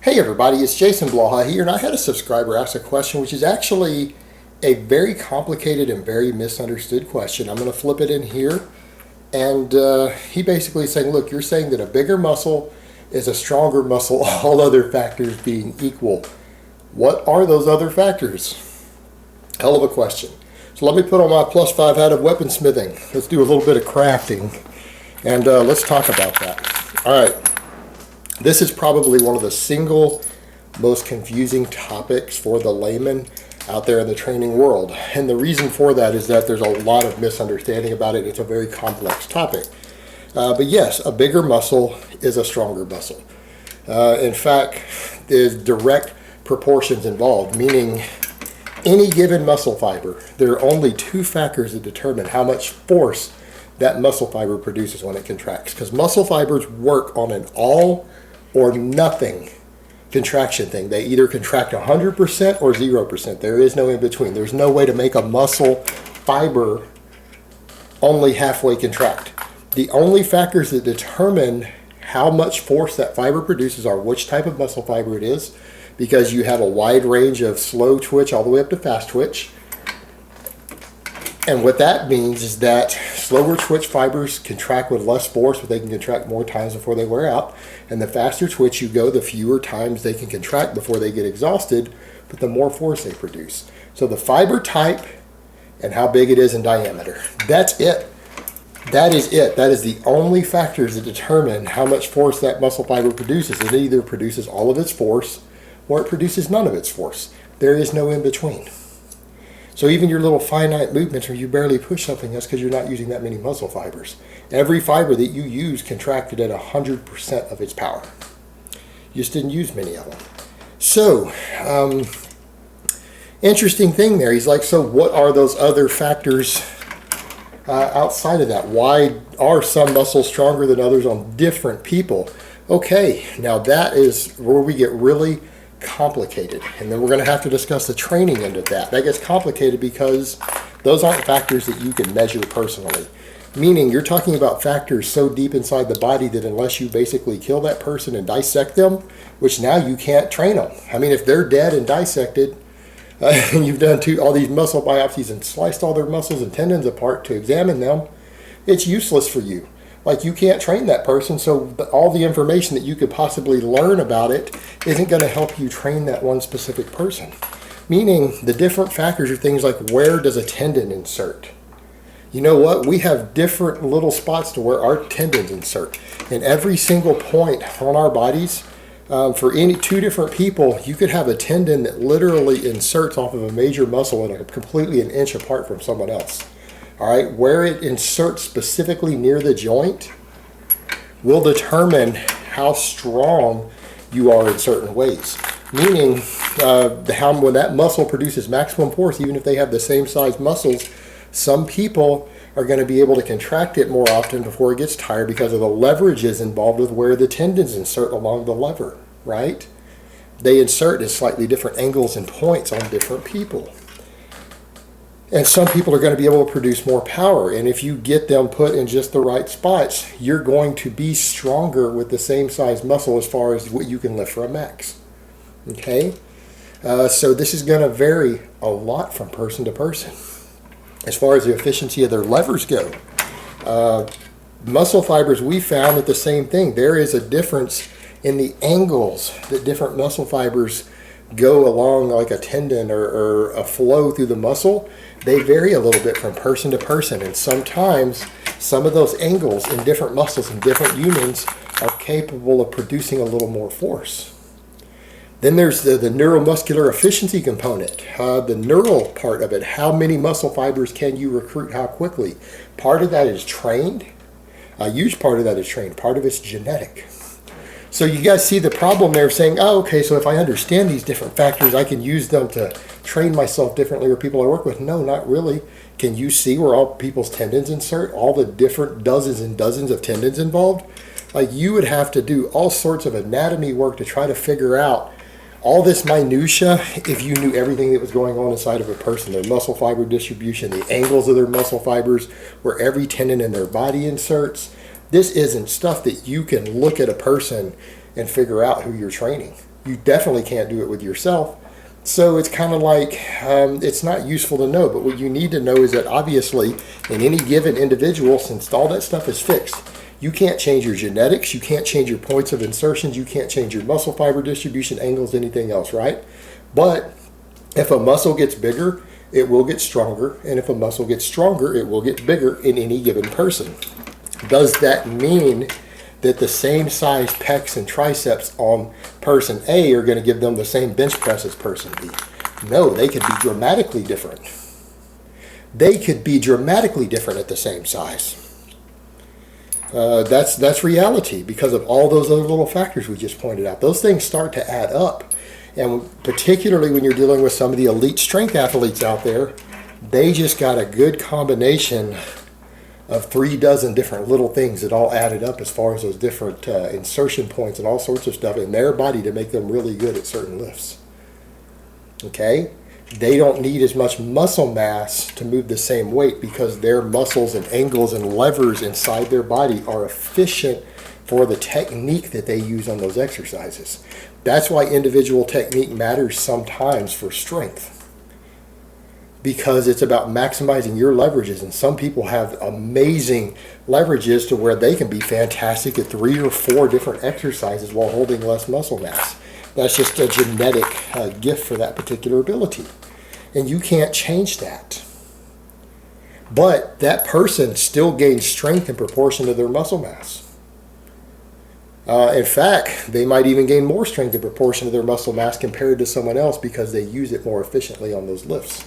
Hey everybody, it's Jason Blaha here, and I had a subscriber ask a question which is actually a very complicated and very misunderstood question. I'm going to flip it in here, and he basically is saying, look, you're saying that a bigger muscle is a stronger muscle, all other factors being equal. What are those other factors? Hell of a question. So let me put on my +5 hat of weaponsmithing. Let's do a little bit of crafting, and let's talk about that. All right. This is probably one of the single most confusing topics for the layman out there in the training world. And the reason for that is that there's a lot of misunderstanding about it. It's a very complex topic. But yes, a bigger muscle is a stronger muscle. In fact, there's direct proportions involved, meaning any given muscle fiber, there are only two factors that determine how much force that muscle fiber produces when it contracts. Because muscle fibers work on an all or nothing contraction thing. They either contract 100% or 0%. There is no in between. There's no way to make a muscle fiber only halfway contract. The only factors that determine how much force that fiber produces are which type of muscle fiber it is, because you have a wide range of slow twitch all the way up to fast twitch. And what that means is that slower twitch fibers contract with less force, but they can contract more times before they wear out. And the faster twitch you go, the fewer times they can contract before they get exhausted, but the more force they produce. So the fiber type and how big it is in diameter. That's it. That is it. That is the only factors that determine how much force that muscle fiber produces. It either produces all of its force or it produces none of its force. There is no in between. So even your little finite movements where you barely push something, that's because you're not using that many muscle fibers. Every fiber that you use contracted at 100% of its power. You just didn't use many of them. So, interesting thing there. He's like, so what are those other factors outside of that? Why are some muscles stronger than others on different people? Okay, now that is where we get really complicated, and then we're going to have to discuss the training end of that. That gets complicated because those aren't factors that you can measure personally. Meaning you're talking about factors so deep inside the body that unless you basically kill that person and dissect them, which now you can't train them. I mean, if they're dead and dissected, and you've done all these muscle biopsies and sliced all their muscles and tendons apart to examine them, it's useless for you. Like, you can't train that person, so all the information that you could possibly learn about it isn't going to help you train that one specific person. Meaning, the different factors are things like, where does a tendon insert? You know what? We have different little spots to where our tendons insert. And every single point on our bodies, for any two different people, you could have a tendon that literally inserts off of a major muscle and completely an inch apart from someone else. All right, where it inserts specifically near the joint will determine how strong you are in certain ways. Meaning, when that muscle produces maximum force, even if they have the same size muscles, some people are going to be able to contract it more often before it gets tired because of the leverages involved with where the tendons insert along the lever, right? They insert at slightly different angles and points on different people. And some people are going to be able to produce more power. And if you get them put in just the right spots, you're going to be stronger with the same size muscle as far as what you can lift for a max. Okay? So this is going to vary a lot from person to person. As far as the efficiency of their levers go, muscle fibers, we found that the same thing. There is a difference in the angles that different muscle fibers go along, like a tendon or a flow through the muscle. They vary a little bit from person to person, and sometimes some of those angles in different muscles and different unions are capable of producing a little more force. Then there's the neuromuscular efficiency component, the neural part of it. How many muscle fibers can you recruit, how quickly? Part of that is trained. A huge part of that is trained. Part of it's genetic. So you guys see the problem there of saying, oh, okay, so if I understand these different factors, I can use them to train myself differently or people I work with. No, not really. Can you see where all people's tendons insert? All the different dozens and dozens of tendons involved? Like, you would have to do all sorts of anatomy work to try to figure out all this minutia if you knew everything that was going on inside of a person, their muscle fiber distribution, the angles of their muscle fibers, where every tendon in their body inserts. This isn't stuff that you can look at a person and figure out who you're training. You definitely can't do it with yourself. So it's kind of like, it's not useful to know, but what you need to know is that obviously in any given individual, since all that stuff is fixed, you can't change your genetics, you can't change your points of insertions, you can't change your muscle fiber distribution, angles, anything else, right? But if a muscle gets bigger, it will get stronger, and if a muscle gets stronger, it will get bigger in any given person. Does that mean that the same size pecs and triceps on person A are going to give them the same bench press as person B? No, they could be dramatically different. They could be dramatically different at the same size. That's reality because of all those other little factors we just pointed out. Those things start to add up. And particularly when you're dealing with some of the elite strength athletes out there, they just got a good combination of 36 different little things that all added up as far as those different insertion points and all sorts of stuff in their body to make them really good at certain lifts. Okay? They don't need as much muscle mass to move the same weight because their muscles and angles and levers inside their body are efficient for the technique that they use on those exercises. That's why individual technique matters sometimes for strength, because it's about maximizing your leverages. And some people have amazing leverages to where they can be fantastic at 3 or 4 different exercises while holding less muscle mass. That's just a genetic gift for that particular ability. And you can't change that. But that person still gains strength in proportion to their muscle mass. In fact, they might even gain more strength in proportion to their muscle mass compared to someone else because they use it more efficiently on those lifts.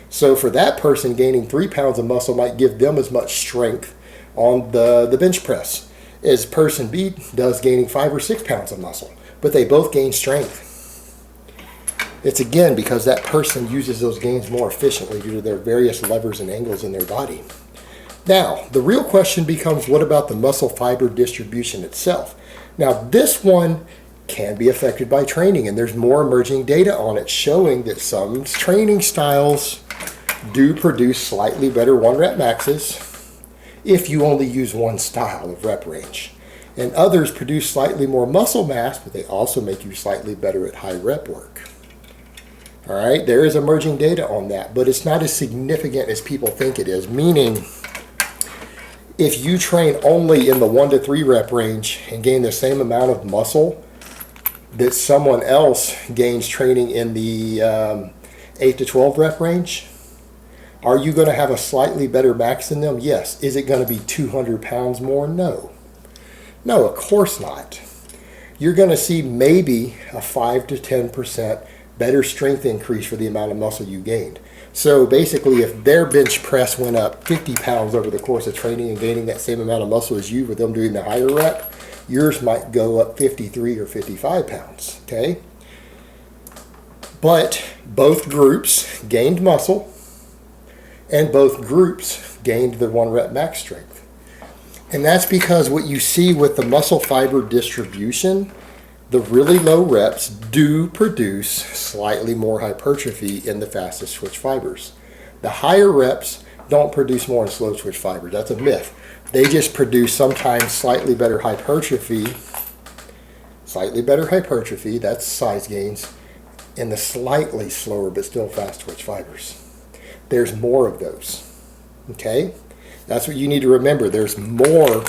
So for that person, gaining 3 pounds of muscle might give them as much strength on the bench press as person B does gaining 5 or 6 pounds of muscle. But they both gain strength. It's again because that person uses those gains more efficiently due to their various levers and angles in their body. Now, the real question becomes, what about the muscle fiber distribution itself? Now, this one can be affected by training, and there's more emerging data on it showing that some training styles do produce slightly better 1-rep maxes if you only use one style of rep range. And others produce slightly more muscle mass, but they also make you slightly better at high rep work. All right, there is emerging data on that, but it's not as significant as people think it is, meaning if you train only in the 1 to 3 rep range and gain the same amount of muscle that someone else gains training in the 8 to 12 rep range, are you going to have a slightly better max than them? Yes. Is it going to be 200 pounds more? No. No, of course not. You're going to see maybe a 5 to 10% better strength increase for the amount of muscle you gained. So basically, if their bench press went up 50 pounds over the course of training and gaining that same amount of muscle as you with them doing the higher rep, yours might go up 53 or 55 pounds, okay? But both groups gained muscle, and both groups gained their 1-rep max strength. And that's because what you see with the muscle fiber distribution, the really low reps do produce slightly more hypertrophy in the fastest twitch fibers. The higher reps don't produce more in slow twitch fibers. That's a myth. They just produce sometimes slightly better hypertrophy, that's size gains, in the slightly slower but still fast twitch fibers. There's more of those, okay? That's what you need to remember. There's more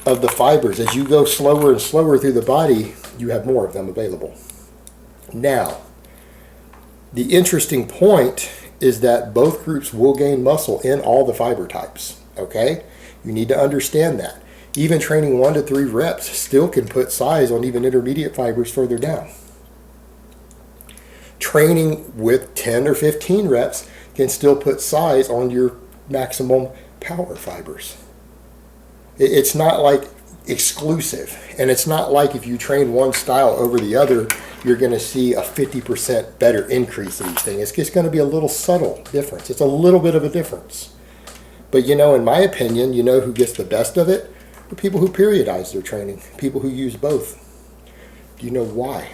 of the fibers. As you go slower and slower through the body, you have more of them available. Now, the interesting point is that both groups will gain muscle in all the fiber types, okay? You need to understand that. Even training 1 to 3 reps still can put size on even intermediate fibers further down. Training with 10 or 15 reps can still put size on your maximum power fibers. It's not like exclusive, and it's not like if you train one style over the other, you're going to see a 50% better increase in each thing. It's just going to be a little subtle difference. It's a little bit of a difference. But in my opinion, who gets the best of it? The people who periodize their training, people who use both. Do you know why?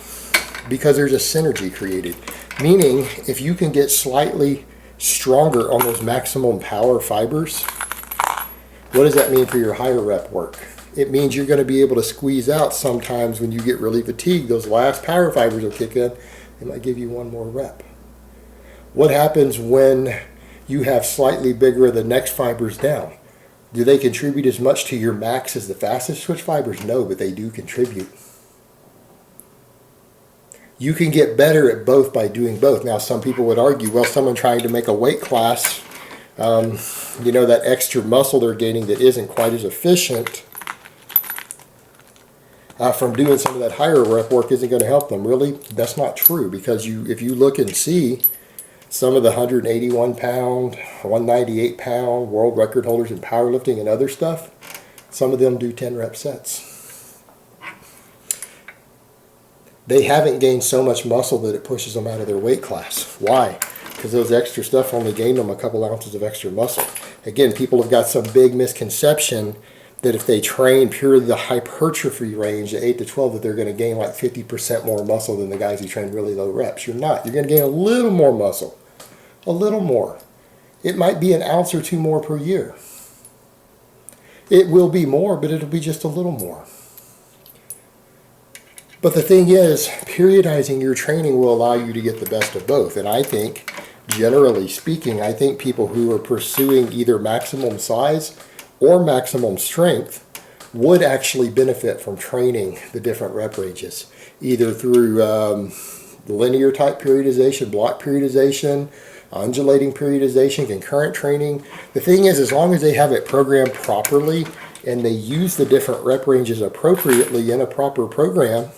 Because there's a synergy created. Meaning, if you can get slightly stronger on those maximum power fibers, what does that mean for your higher rep work? It means you're going to be able to squeeze out sometimes when you get really fatigued. Those last power fibers will kick in. They might give you one more rep. What happens when you have slightly bigger of the next fibers down? Do they contribute as much to your max as the fastest twitch fibers? No, but they do contribute. You can get better at both by doing both. Now, some people would argue, well, someone trying to make a weight class, that extra muscle they're gaining that isn't quite as efficient from doing some of that higher rep work isn't going to help them. Really, that's not true, because if you look and see some of the 181 pound, 198 pound world record holders in powerlifting and other stuff, some of them do 10 rep sets. They haven't gained so much muscle that it pushes them out of their weight class. Why? Because those extra stuff only gained them a couple ounces of extra muscle. Again, people have got some big misconception that if they train purely the hypertrophy range, the 8 to 12, that they're going to gain like 50% more muscle than the guys who train really low reps. You're not. You're going to gain a little more muscle. A little more. It might be an ounce or two more per year. It will be more, but it'll be just a little more. But the thing is, periodizing your training will allow you to get the best of both. And I think, generally speaking, I think people who are pursuing either maximum size or maximum strength would actually benefit from training the different rep ranges, either through linear type periodization, block periodization, undulating periodization, concurrent training. The thing is, as long as they have it programmed properly and they use the different rep ranges appropriately in a proper program,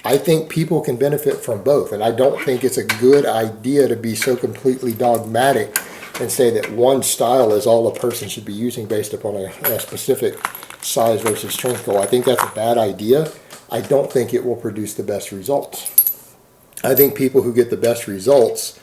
I think people can benefit from both. And I don't think it's a good idea to be so completely dogmatic and say that one style is all a person should be using based upon a specific size versus strength goal. I think that's a bad idea. I don't think it will produce the best results. I think people who get the best results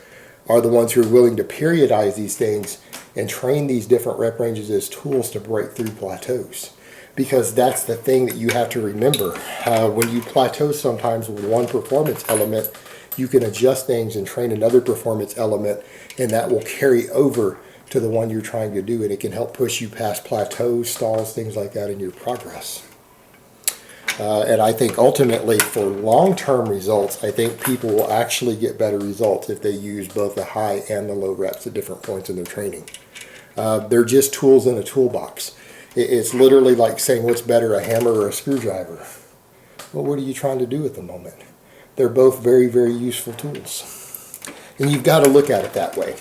are the ones who are willing to periodize these things and train these different rep ranges as tools to break through plateaus. Because that's the thing that you have to remember. When you plateau sometimes with one performance element, you can adjust things and train another performance element, and that will carry over to the one you're trying to do, and it can help push you past plateaus, stalls, things like that in your progress. And I think ultimately for long-term results, I think people will actually get better results if they use both the high and the low reps at different points in their training. They're just tools in a toolbox. It's literally like saying what's better, a hammer or a screwdriver. Well, what are you trying to do at the moment? They're both very, very useful tools. And you've got to look at it that way.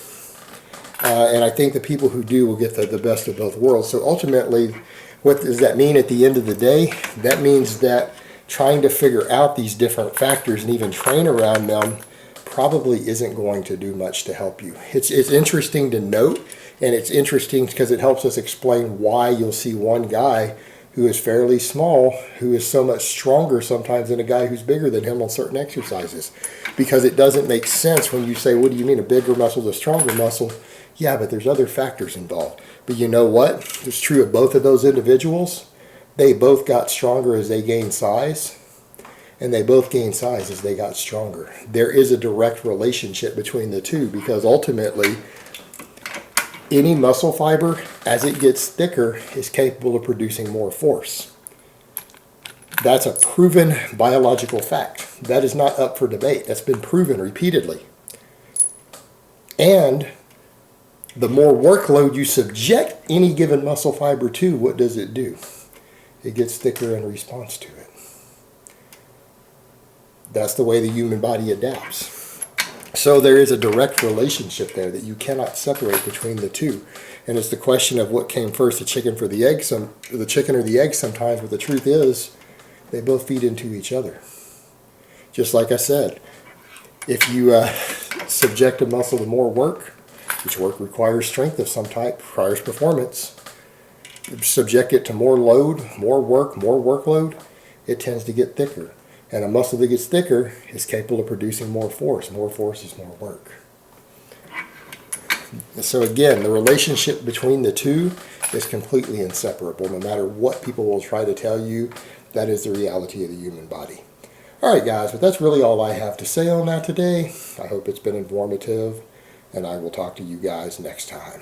And I think the people who do will get the best of both worlds. So ultimately, what does that mean at the end of the day? That means that trying to figure out these different factors and even train around them probably isn't going to do much to help you. It's interesting to note, and it's interesting because it helps us explain why you'll see one guy who is fairly small who is so much stronger sometimes than a guy who's bigger than him on certain exercises. Because it doesn't make sense when you say, what do you mean a bigger muscle is a stronger muscle? Yeah, but there's other factors involved. But you know what? It's true of both of those individuals. They both got stronger as they gained size, and they both gained size as they got stronger. There is a direct relationship between the two, because ultimately, any muscle fiber, as it gets thicker, is capable of producing more force. That's a proven biological fact. That is not up for debate. That's been proven repeatedly. And the more workload you subject any given muscle fiber to, what does it do? It gets thicker in response to it. That's the way the human body adapts. So there is a direct relationship there that you cannot separate between the two. And it's the question of what came first, the chicken or the egg sometimes, but the truth is they both feed into each other. Just like I said, if you subject a muscle to more work, which work requires strength of some type, requires performance, subject it to more load, more work, more workload, it tends to get thicker. And a muscle that gets thicker is capable of producing more force. More force is more work. So again, the relationship between the two is completely inseparable. No matter what people will try to tell you, that is the reality of the human body. All right, guys, but that's really all I have to say on that today. I hope it's been informative, and I will talk to you guys next time.